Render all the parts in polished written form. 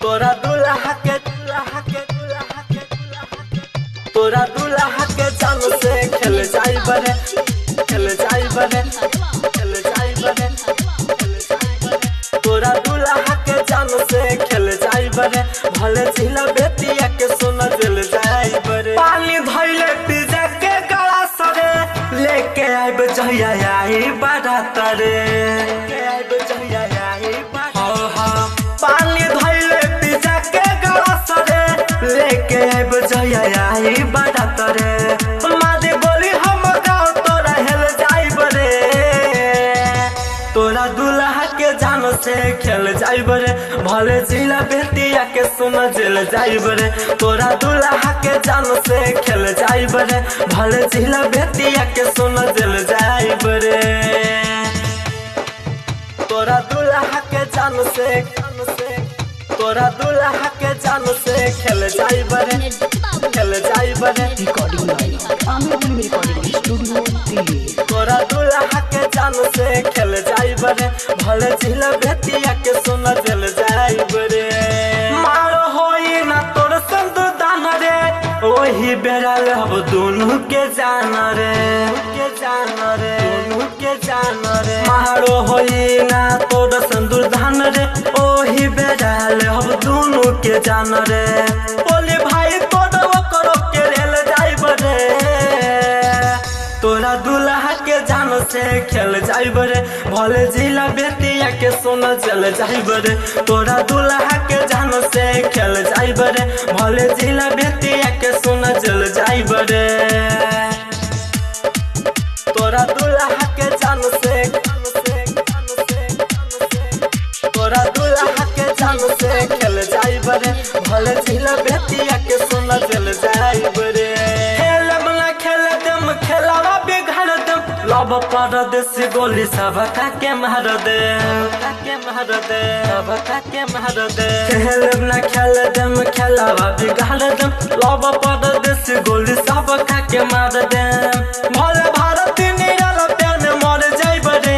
तोरा दुल्हा के तोरा दुल्हा के जान से खेल जाई बरे तोरा दुल्हा के जान से खेल जाई बरे भले झिला बेटिया के सोना दिल जाई बरे पानी धइले पिजा के गला सरे लेके आइब जहिया आई बारात रे पानी धइले पिजा के गला सरे लेके आइब जहिया आई बारात रे मादे बोली हम गाँव तोरा हेल जाई बरे तोरा दुल्हा के जान से खेल जाई बरे भले जिला बेटिया के सोना जेल जाई बरे तोरा दुल्हा के जान से खेल जाई बरे भले जिला बेटिया के सोना जेल जाई बरे तोरा दुल्हा के जान से तोरा दुल्हा के जान से खेल जाई बरे रिकॉर्डिंग स्टूडियो दिल्ली। तोरा दुल्हा के जान से खेल जाई बरे भले झिला बेटिया के सोना जल जाई बरे मारो होई ना तोर संत दान रे ओही बेरा अब दोनों के जान रे मारो होई ना तोर संदूर धान रे ओही बेरा अब दोनों के जान रे बोले भाई तोर करो के रेल जाई बरे तोरा दुल्हा के जान से खेल जाई बरे भले जिला बेटिया के सोना चल जाई बरे तोरा दुल्हा के जान से खेल जाई बरे भले जिला बेटिया के सोना चल जाई बरे तोरा दुल्हा के जान से तोरा दुल्हा के जान से खेल जाई बरे भले जिला बेटिया के सोना चल जाई बरे लब परदेसी गोली सब के मार दे खेल न खेल दम खेलावा बिगाड़ दम लब परदेसी गोली सब के मार दे भले भारत निराला प्यान मर जाई बरे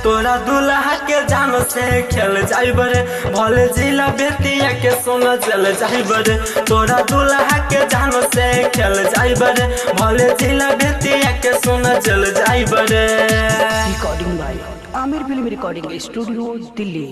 तोरा दुल्हा के जान से खेल जाई बरे भले जिला बेटिया के सोना चल जाई बरे तोरा दुल्हा के जान से खेल जाई बरे भले जिला बेटिया के सोना चल जाई बरे। Recording by Aamir film recording studio Delhi.